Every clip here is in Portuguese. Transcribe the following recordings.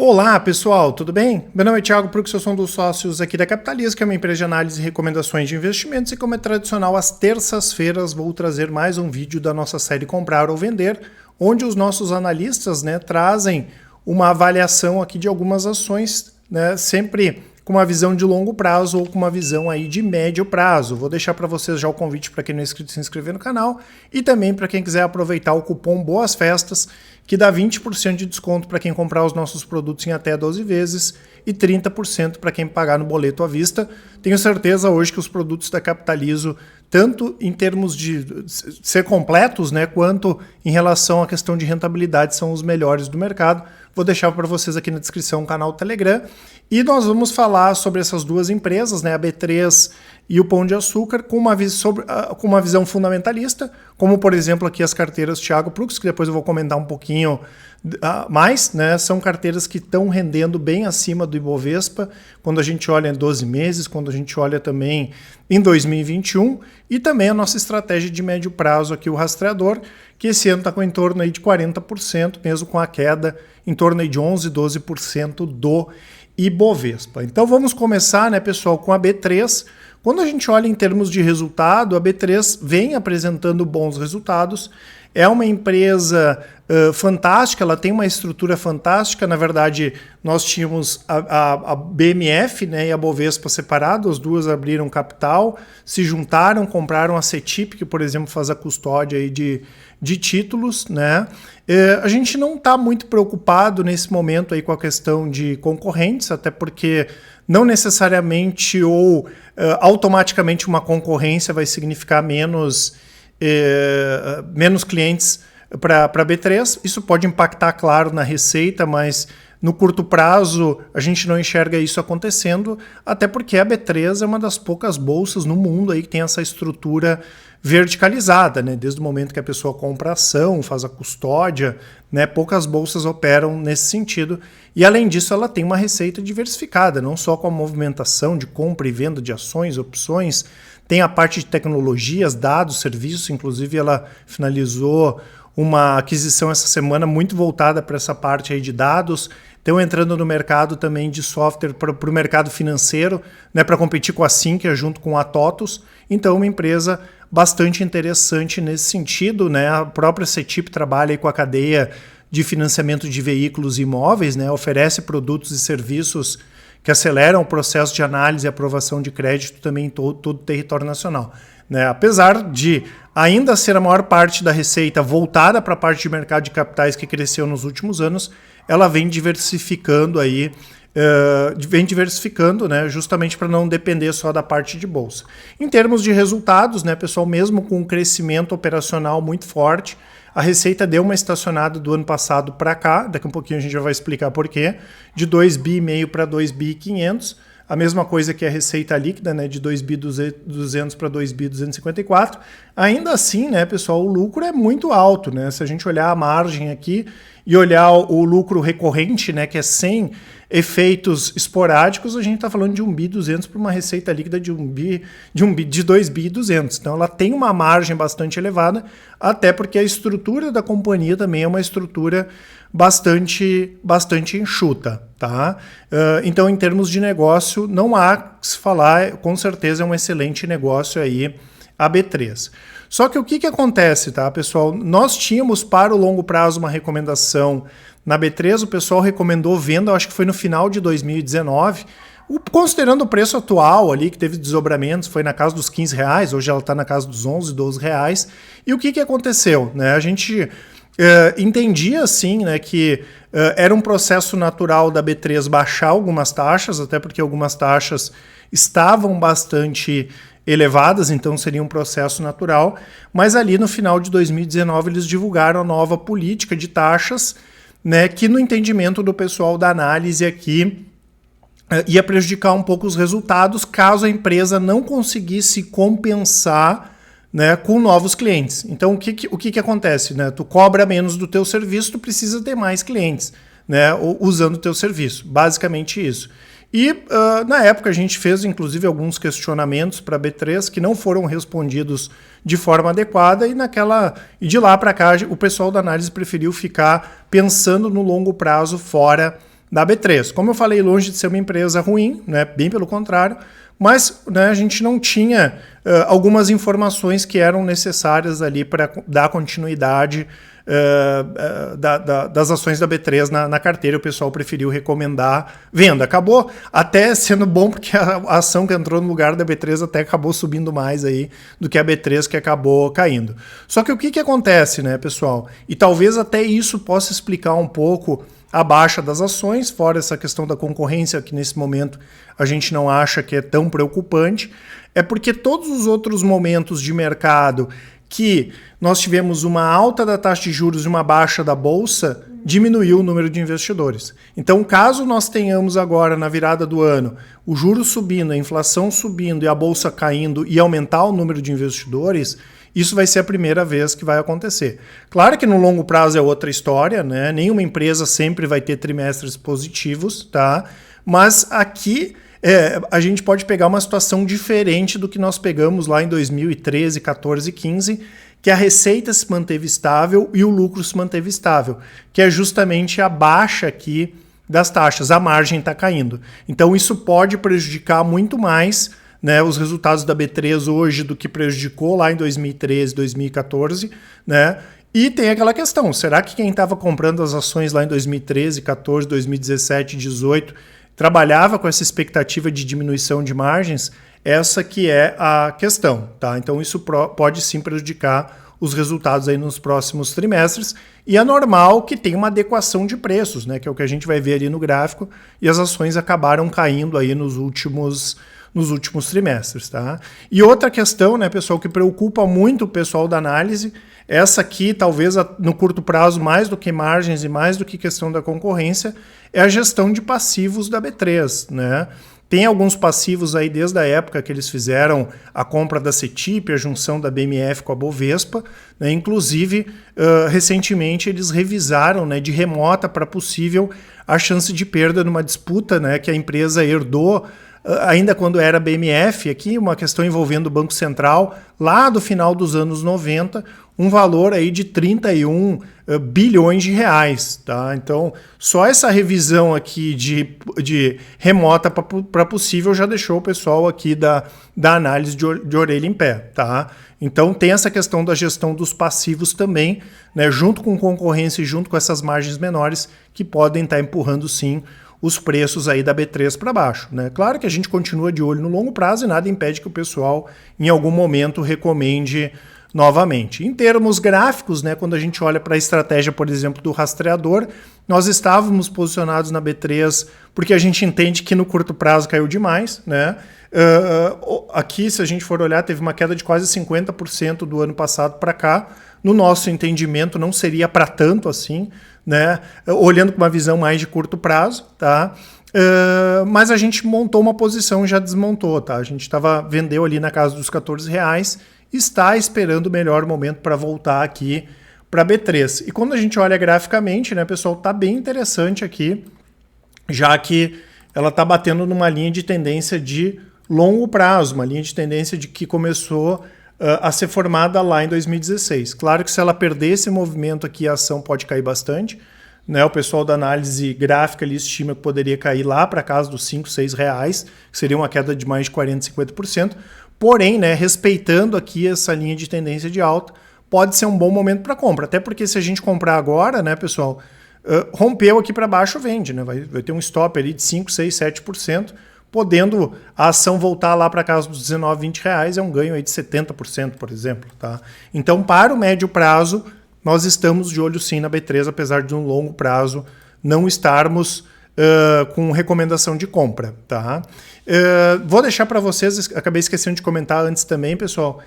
Olá pessoal, tudo bem? Meu nome é Thiago Prux, eu sou um dos sócios aqui da Capitaliza, que é uma empresa de análise e recomendações de investimentos, e como é tradicional, às terças-feiras vou trazer mais um vídeo da nossa série Comprar ou Vender, onde os nossos analistas trazem uma avaliação aqui de algumas ações, sempre com uma visão de longo prazo ou com uma visão aí de médio prazo. Vou deixar para vocês já o convite para quem não é inscrito se inscrever no canal e também para quem quiser aproveitar o cupom Boas Festas, que dá 20% de desconto para quem comprar os nossos produtos em até 12 vezes e 30% para quem pagar no boleto à vista. Tenho certeza hoje que os produtos da Capitalizo, tanto em termos de ser completos, quanto em relação à questão de rentabilidade, são os melhores do mercado. Vou deixar para vocês aqui na descrição o canal do Telegram. E nós vamos falar sobre essas duas empresas, a B3 e o Pão de Açúcar, com uma visão fundamentalista, como por exemplo aqui as carteiras Thiago Prux, que depois eu vou comentar um pouquinho mais, são carteiras que estão rendendo bem acima do Ibovespa, quando a gente olha em 12 meses, quando a gente olha também em 2021, e também a nossa estratégia de médio prazo aqui, o rastreador, que esse ano está com em torno aí de 40%, mesmo com a queda em torno aí de 11, 12% do Ibovespa. Então vamos começar, pessoal, com a B3. Quando a gente olha em termos de resultado, a B3 vem apresentando bons resultados. É uma empresa fantástica, ela tem uma estrutura fantástica. Na verdade, nós tínhamos a BMF e a Bovespa separadas, as duas abriram capital, se juntaram, compraram a CETIP, que, por exemplo, faz a custódia aí de títulos. A gente não está muito preocupado nesse momento aí com a questão de concorrentes, até porque não necessariamente ou automaticamente uma concorrência vai significar menos clientes para a B3. Isso pode impactar, claro, na receita, mas no curto prazo a gente não enxerga isso acontecendo, até porque a B3 é uma das poucas bolsas no mundo aí que tem essa estrutura verticalizada, desde o momento que a pessoa compra a ação, faz a custódia, poucas bolsas operam nesse sentido, e além disso ela tem uma receita diversificada, não só com a movimentação de compra e venda de ações, opções, tem a parte de tecnologias, dados, serviços, inclusive ela finalizou uma aquisição essa semana muito voltada para essa parte aí de dados. Estão entrando no mercado também de software para o mercado financeiro, para competir com a Sinqia junto com a TOTUS. Então, uma empresa bastante interessante nesse sentido. A própria CETIP trabalha aí com a cadeia de financiamento de veículos e imóveis, oferece produtos e serviços que aceleram o processo de análise e aprovação de crédito também em todo o território nacional. Apesar de ainda ser a maior parte da receita voltada para a parte de mercado de capitais que cresceu nos últimos anos, ela vem diversificando aí, justamente para não depender só da parte de bolsa. Em termos de resultados, pessoal, mesmo com um crescimento operacional muito forte, a receita deu uma estacionada do ano passado para cá, daqui a um pouquinho a gente já vai explicar por quê, de 2,5 bi para 2,5 bi, a mesma coisa que a receita líquida, de 2.200 para 2.254. Ainda assim, pessoal, o lucro é muito alto, Se a gente olhar a margem aqui e olhar o lucro recorrente, que é sem efeitos esporádicos, a gente está falando de 1.200 para uma receita líquida de 2.200. Então ela tem uma margem bastante elevada, até porque a estrutura da companhia também é uma estrutura bastante enxuta. Então, em termos de negócio, não há que se falar, com certeza é um excelente negócio aí a B3. Só que o que acontece, pessoal? Nós tínhamos para o longo prazo uma recomendação na B3, o pessoal recomendou venda, acho que foi no final de 2019, considerando o preço atual ali, que teve desdobramentos, foi na casa dos R$15, hoje ela está na casa dos R$11, R$12. E o que aconteceu? A gente entendia assim, que era um processo natural da B3 baixar algumas taxas, até porque algumas taxas estavam bastante elevadas, então seria um processo natural, mas ali no final de 2019 eles divulgaram a nova política de taxas, que no entendimento do pessoal da análise aqui ia prejudicar um pouco os resultados caso a empresa não conseguisse compensar com novos clientes. Então, o que acontece? Tu cobra menos do teu serviço, tu precisa ter mais clientes usando o teu serviço. Basicamente isso. E na época a gente fez inclusive alguns questionamentos para a B3 que não foram respondidos de forma adequada e de lá para cá o pessoal da análise preferiu ficar pensando no longo prazo fora da B3. Como eu falei, longe de ser uma empresa ruim, né, bem pelo contrário, mas, né, a gente não tinha algumas informações que eram necessárias ali para dar continuidade das ações da B3 na carteira. O pessoal preferiu recomendar venda. Acabou até sendo bom, porque a ação que entrou no lugar da B3 até acabou subindo mais aí do que a B3, que acabou caindo. Só que o que acontece, né, pessoal? E talvez até isso possa explicar um pouco a baixa das ações, fora essa questão da concorrência, que nesse momento a gente não acha que é tão preocupante, é porque todos os outros momentos de mercado que nós tivemos uma alta da taxa de juros e uma baixa da bolsa, diminuiu o número de investidores. Então, caso nós tenhamos agora, na virada do ano, o juros subindo, a inflação subindo e a bolsa caindo e aumentar o número de investidores, isso vai ser a primeira vez que vai acontecer. Claro que no longo prazo é outra história, né? Nenhuma empresa sempre vai ter trimestres positivos, tá? Mas aqui a gente pode pegar uma situação diferente do que nós pegamos lá em 2013, 14, 15, que a receita se manteve estável e o lucro se manteve estável, que é justamente a baixa aqui das taxas, a margem está caindo. Então isso pode prejudicar muito mais, né, os resultados da B3 hoje do que prejudicou lá em 2013, 2014, né? E tem aquela questão, será que quem estava comprando as ações lá em 2013, 14, 2017, 2018 trabalhava com essa expectativa de diminuição de margens? Essa que é a questão, tá? Então isso pode sim prejudicar os resultados aí nos próximos trimestres, e é normal que tenha uma adequação de preços, né? Que é o que a gente vai ver ali no gráfico, e as ações acabaram caindo aí nos últimos trimestres, tá? E outra questão, né, pessoal, que preocupa muito o pessoal da análise, essa aqui, talvez no curto prazo, mais do que margens e mais do que questão da concorrência, é a gestão de passivos da B3, né? Tem alguns passivos aí desde a época que eles fizeram a compra da CETIP, a junção da BMF com a Bovespa, né? Inclusive, recentemente eles revisaram, né, de remota para possível a chance de perda numa disputa, né, que a empresa herdou ainda quando era BMF, aqui uma questão envolvendo o Banco Central, lá do final dos anos 90, um valor aí de 31 bilhões de reais. Tá? Então, só essa revisão aqui de remota para possível já deixou o pessoal aqui da análise de orelha em pé. Tá? Então, tem essa questão da gestão dos passivos também, né, junto com concorrência e junto com essas margens menores, que podem estar empurrando sim os preços aí da B3 para baixo, né? Claro que a gente continua de olho no longo prazo e nada impede que o pessoal em algum momento recomende novamente. Em termos gráficos, né, quando a gente olha para a estratégia, por exemplo, do rastreador, nós estávamos posicionados na B3 porque a gente entende que no curto prazo caiu demais, né? Aqui, se a gente for olhar, teve uma queda de quase 50% do ano passado para cá. No nosso entendimento, não seria para tanto assim, né? Olhando com uma visão mais de curto prazo, tá? Mas a gente montou uma posição e já desmontou, tá? A gente vendeu ali na casa dos R$14, está esperando o melhor momento para voltar aqui para B3. E quando a gente olha graficamente, né, pessoal, tá bem interessante aqui, já que ela está batendo numa linha de tendência de longo prazo, uma linha de tendência de que começou a ser formada lá em 2016. Claro que se ela perder esse movimento aqui, a ação pode cair bastante, né? O pessoal da análise gráfica ali estima que poderia cair lá para casa dos R$5, R$6, que seria uma queda de mais de 40%, 50%. Porém, né, respeitando aqui essa linha de tendência de alta, pode ser um bom momento para compra. Até porque se a gente comprar agora, né, pessoal, rompeu aqui para baixo, vende, né? Vai ter um stop ali de 5, 6, 7%, podendo a ação voltar lá para casa dos R$19, R$20, é um ganho aí de 70%, por exemplo. Tá? Então, para o médio prazo, nós estamos de olho sim na B3, apesar de um longo prazo não estarmos com recomendação de compra. Tá? Vou deixar para vocês, acabei esquecendo de comentar antes também, pessoal,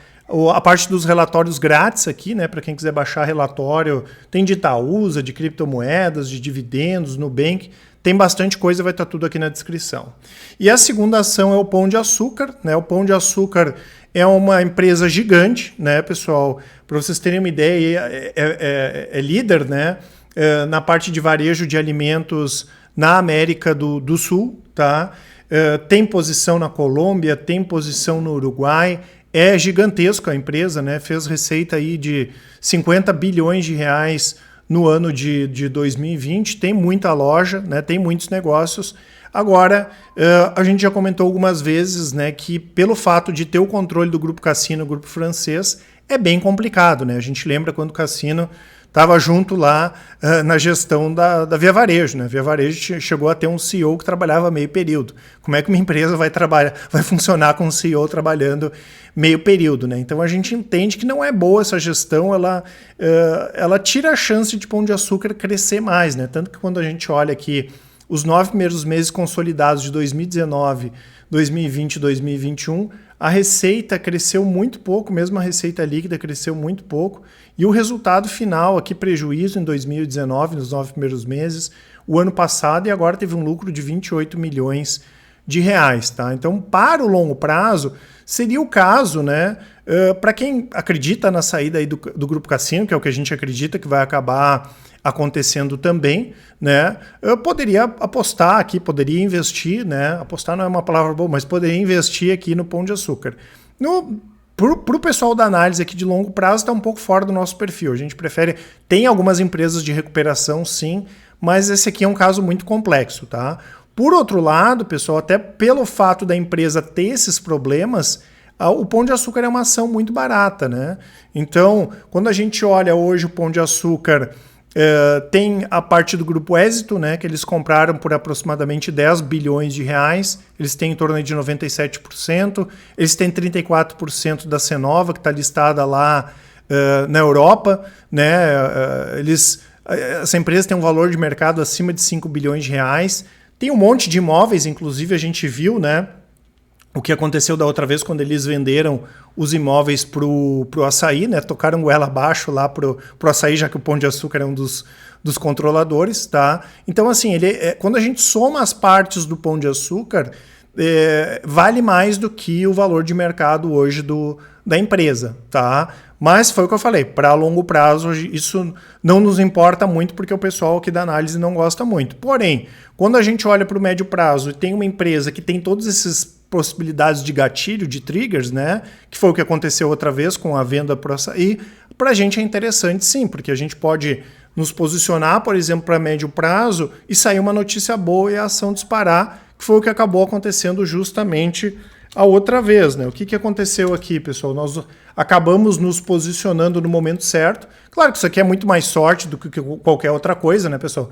a parte dos relatórios grátis aqui, né, para quem quiser baixar relatório, tem de Itaúsa, de criptomoedas, de dividendos, Nubank, tem bastante coisa, vai estar tudo aqui na descrição. E a segunda ação é o Pão de Açúcar, né? O Pão de Açúcar é uma empresa gigante, né, pessoal? Para vocês terem uma ideia, é líder, né, na parte de varejo de alimentos na América do Sul, tá? Tem posição na Colômbia, tem posição no Uruguai, é gigantesco a empresa, né? Fez receita aí de 50 bilhões de reais no ano de 2020, tem muita loja, né, tem muitos negócios. Agora, a gente já comentou algumas vezes, né, que pelo fato de ter o controle do Grupo Cassino, o Grupo Francês, é bem complicado, né? A gente lembra quando o Cassino estava junto lá na gestão da Via Varejo, né? A Via Varejo chegou a ter um CEO que trabalhava meio período. Como é que uma empresa vai funcionar com um CEO trabalhando meio período, né? Então a gente entende que não é boa essa gestão, ela tira a chance de Pão de Açúcar crescer mais, né? Tanto que quando a gente olha aqui os 9 primeiros meses consolidados de 2019, 2020 e 2021, a receita cresceu muito pouco, mesmo a receita líquida cresceu muito pouco, e o resultado final, aqui prejuízo em 2019, nos 9 primeiros meses, o ano passado, e agora teve um lucro de 28 milhões de reais. Tá? Então, para o longo prazo, seria o caso, né, para quem acredita na saída aí do Grupo Cassino, que é o que a gente acredita que vai acabar acontecendo também, né? Eu poderia apostar aqui, poderia investir, né? Apostar não é uma palavra boa, mas poderia investir aqui no Pão de Açúcar. Para o pessoal da análise aqui de longo prazo, está um pouco fora do nosso perfil. A gente prefere... Tem algumas empresas de recuperação, sim, mas esse aqui é um caso muito complexo, tá? Por outro lado, pessoal, até pelo fato da empresa ter esses problemas, o Pão de Açúcar é uma ação muito barata, né? Então, quando a gente olha hoje o Pão de Açúcar... tem a parte do Grupo Éxito, né, que eles compraram por aproximadamente 10 bilhões de reais, eles têm em torno de 97%, eles têm 34% da Cenova, que está listada lá na Europa, né, essa empresa tem um valor de mercado acima de 5 bilhões de reais, tem um monte de imóveis, inclusive a gente viu, né, o que aconteceu da outra vez quando eles venderam os imóveis pro Açaí, né? Tocaram goela abaixo lá pro Açaí, já que o Pão de Açúcar é um dos controladores, tá? Então, assim, quando a gente soma as partes do Pão de Açúcar, vale mais do que o valor de mercado hoje da empresa, tá? Mas foi o que eu falei, para longo prazo isso não nos importa muito porque o pessoal aqui da análise não gosta muito. Porém, quando a gente olha para o médio prazo e tem uma empresa que tem todos esses possibilidades de gatilho, de triggers, né? Que foi o que aconteceu outra vez com a venda para o Açaí, para a gente é interessante sim, porque a gente pode nos posicionar, por exemplo, para médio prazo e sair uma notícia boa e a ação disparar, que foi o que acabou acontecendo justamente a outra vez, né? O que aconteceu aqui, pessoal? Nós acabamos nos posicionando no momento certo. Claro que isso aqui é muito mais sorte do que qualquer outra coisa, né, pessoal?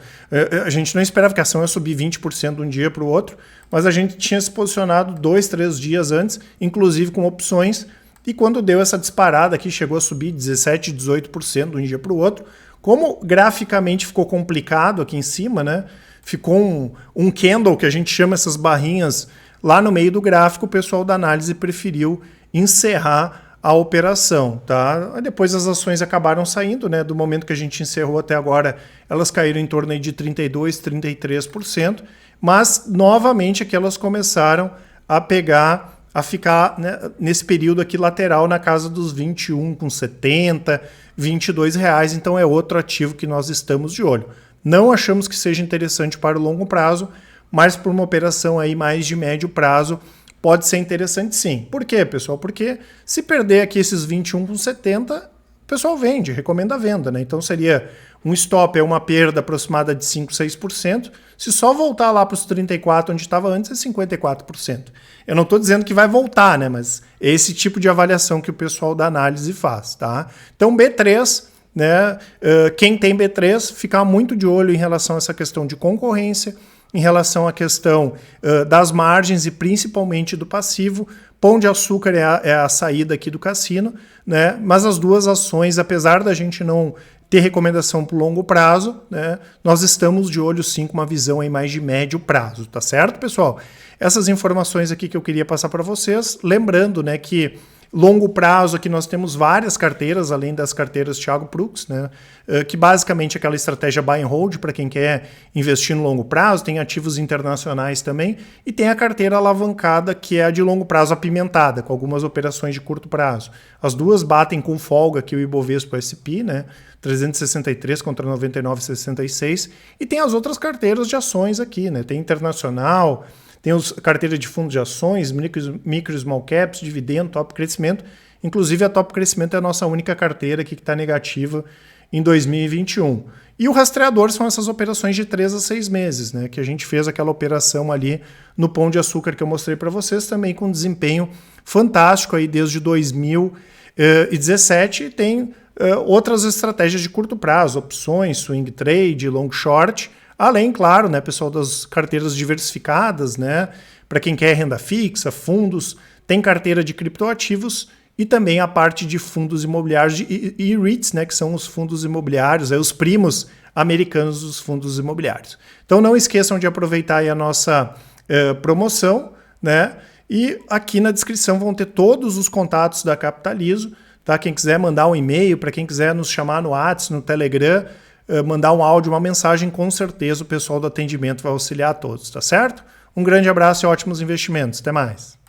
A gente não esperava que a ação ia subir 20% de um dia para o outro, mas a gente tinha se posicionado 2, 3 dias antes, inclusive com opções, e quando deu essa disparada aqui, chegou a subir 17%, 18% de um dia para o outro. Como graficamente ficou complicado aqui em cima, né? Ficou um candle, que a gente chama essas barrinhas lá no meio do gráfico, o pessoal da análise preferiu encerrar a operação, tá? Depois as ações acabaram saindo, né? Do momento que a gente encerrou até agora, elas caíram em torno aí de 32%, 33%, mas novamente aqui elas começaram a ficar, né, nesse período aqui lateral na casa dos 21,70, 22 reais, então é outro ativo que nós estamos de olho. Não achamos que seja interessante para o longo prazo, mas para uma operação aí mais de médio prazo pode ser interessante sim. Por quê, pessoal? Porque se perder aqui esses 21,70, o pessoal vende, recomenda a venda, né? Então seria um stop, é uma perda aproximada de 5, 6%. Se só voltar lá para os 34, onde estava antes, é 54%. Eu não estou dizendo que vai voltar, né? Mas é esse tipo de avaliação que o pessoal da análise faz, tá? Então B3, né? Quem tem B3, ficar muito de olho em relação a essa questão de concorrência, em relação à questão das margens e principalmente do passivo. Pão de Açúcar é a saída aqui do Cassino, né? Mas as duas ações, apesar da gente não ter recomendação para o longo prazo, né? Nós estamos de olho sim com uma visão aí mais de médio prazo, tá certo, pessoal? Essas informações aqui que eu queria passar para vocês, lembrando, né, que longo prazo aqui nós temos várias carteiras, além das carteiras Thiago Prux, né? Que basicamente é aquela estratégia buy and hold para quem quer investir no longo prazo, tem ativos internacionais também, e tem a carteira alavancada, que é a de longo prazo apimentada, com algumas operações de curto prazo. As duas batem com folga aqui o Ibovespa SP, né? 363 contra 99,66, e tem as outras carteiras de ações aqui, né? Tem internacional, tem a carteira de fundos de ações, micro small caps, dividendo, top crescimento. Inclusive a top crescimento é a nossa única carteira aqui que está negativa em 2021. E o rastreador são essas operações de 3 a 6 meses, né? Que a gente fez aquela operação ali no Pão de Açúcar que eu mostrei para vocês, também com desempenho fantástico aí desde 2017. E tem outras estratégias de curto prazo, opções, swing trade, long short, além, claro, né, pessoal, das carteiras diversificadas, né? Para quem quer renda fixa, fundos, tem carteira de criptoativos e também a parte de fundos imobiliários e REITs, né, que são os fundos imobiliários, os primos americanos dos fundos imobiliários. Então não esqueçam de aproveitar aí a nossa promoção, né? E aqui na descrição vão ter todos os contatos da Capitalizo, tá? Quem quiser mandar um e-mail, para quem quiser nos chamar no WhatsApp, no Telegram, mandar um áudio, uma mensagem, com certeza o pessoal do atendimento vai auxiliar a todos, tá certo? Um grande abraço e ótimos investimentos. Até mais.